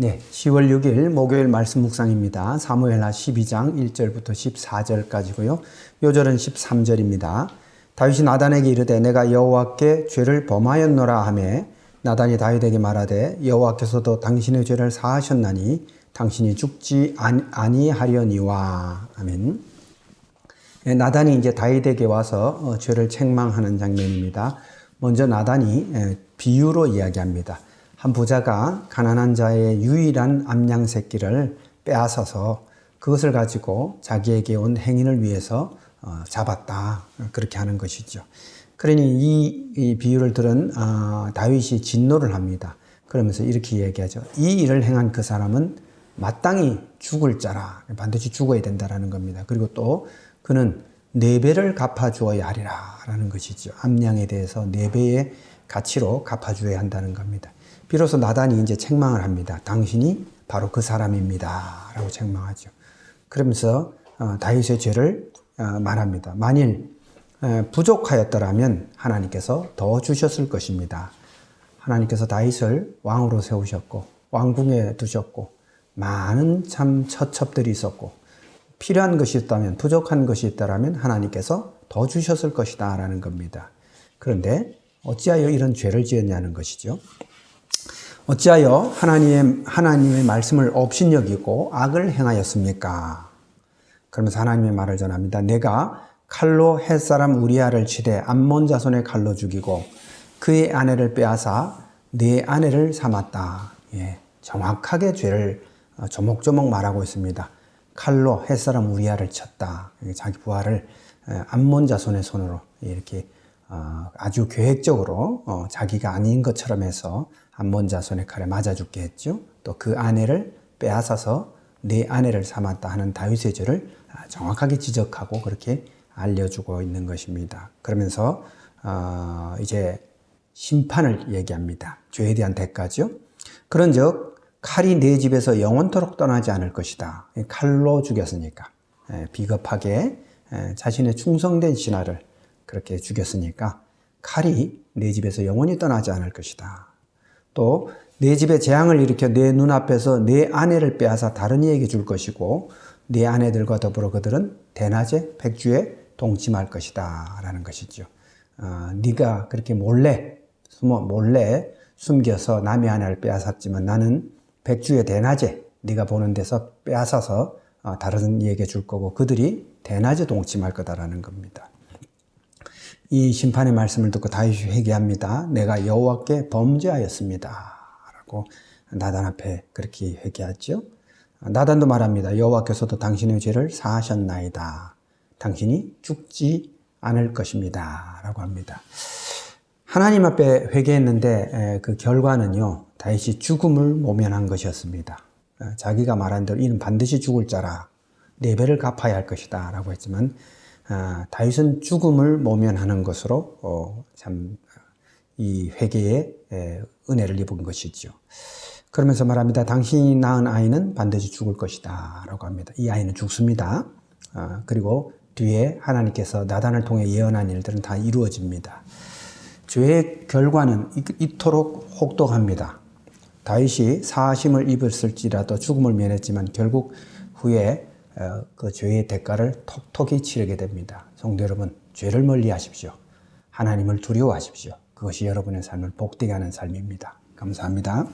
네, 10월 6일 목요일 말씀 묵상입니다. 사무엘하 12장 1절부터 14절까지고요. 요절은 13절입니다. 다윗이 나단에게 이르되 내가 여호와께 죄를 범하였노라 하매 나단이 다윗에게 말하되 여호와께서도 당신의 죄를 사하셨나니 당신이 죽지 아니하려니와. 아멘. 나단이 이제 다윗에게 와서 죄를 책망하는 장면입니다. 먼저 나단이 비유로 이야기합니다. 한 부자가 가난한 자의 유일한 암양 새끼를 빼앗아서 그것을 가지고 자기에게 온 행인을 위해서 잡았다. 그렇게 하는 것이죠. 그러니 이 비유를 들은 다윗이 진노를 합니다. 그러면서 이렇게 얘기하죠. 이 일을 행한 그 사람은 마땅히 죽을 자라. 반드시 죽어야 된다라는 겁니다. 그리고 또 그는 4배를 갚아주어야 하리라 라는 것이죠. 암양에 대해서 4배의 가치로 갚아주어야 한다는 겁니다. 비로소 나단이 이제 책망을 합니다. 당신이 바로 그 사람입니다 라고 책망하죠. 그러면서 다윗의 죄를 말합니다. 만일 부족하였더라면 하나님께서 더 주셨을 것입니다. 하나님께서 다윗을 왕으로 세우셨고 왕궁에 두셨고 많은 참 처첩들이 있었고 필요한 것이 있다면, 부족한 것이 있다면 하나님께서 더 주셨을 것이다 라는 겁니다. 그런데 어찌하여 이런 죄를 지었냐는 것이죠. 어찌하여 하나님의 말씀을 업신여기고 악을 행하였습니까? 그러면서 하나님의 말을 전합니다. 내가 칼로 햇사람 우리아를 치되 암몬 자손의 칼로 죽이고 그의 아내를 빼앗아 내 아내를 삼았다. 예, 정확하게 죄를 조목조목 말하고 있습니다. 칼로 햇사람 우리아를 쳤다. 자기 부하를 암몬 자손의 손으로 이렇게 아주 계획적으로 자기가 아닌 것처럼 해서 암몬 자손의 칼에 맞아 죽게 했죠. 또 그 아내를 빼앗아서 내 아내를 삼았다 하는 다윗의 죄를 정확하게 지적하고 그렇게 알려주고 있는 것입니다. 그러면서 이제 심판을 얘기합니다. 죄에 대한 대가죠. 그런즉 칼이 내 집에서 영원토록 떠나지 않을 것이다. 칼로 죽였으니까 비겁하게 자신의 충성된 신하를 그렇게 죽였으니까 칼이 내 집에서 영원히 떠나지 않을 것이다. 또 내 집에 재앙을 일으켜 내 눈앞에서 내 아내를 빼앗아 다른 이에게 줄 것이고 내 아내들과 더불어 그들은 대낮에 백주에 동침할 것이다 라는 것이죠. 네가 그렇게 몰래 숨겨서 남의 아내를 빼앗았지만 나는 백주에 대낮에 네가 보는 데서 빼앗아서 다른 이에게 줄 거고 그들이 대낮에 동침할 거다라는 겁니다. 이 심판의 말씀을 듣고 다윗이 회개합니다. 내가 여호와께 범죄하였습니다 라고 나단 앞에 그렇게 회개하죠. 나단도 말합니다. 여호와께서도 당신의 죄를 사하셨나이다. 당신이 죽지 않을 것입니다 라고 합니다. 하나님 앞에 회개했는데 그 결과는요, 다윗이 죽음을 모면한 것이었습니다. 자기가 말한 대로 이는 반드시 죽을 자라 4배를 갚아야 할 것이다 라고 했지만 다윗은 죽음을 모면하는 것으로 참 이 회개의 은혜를 입은 것이죠. 그러면서 말합니다. 당신이 낳은 아이는 반드시 죽을 것이다 라고 합니다. 이 아이는 죽습니다. 그리고 뒤에 하나님께서 나단을 통해 예언한 일들은 다 이루어집니다. 죄의 결과는 이토록 혹독합니다. 다윗이 사하심을 입었을지라도 죽음을 면했지만 결국 후에 그 죄의 대가를 톡톡히 치르게 됩니다. 성도 여러분, 죄를 멀리하십시오. 하나님을 두려워하십시오. 그것이 여러분의 삶을 복되게 하는 삶입니다. 감사합니다.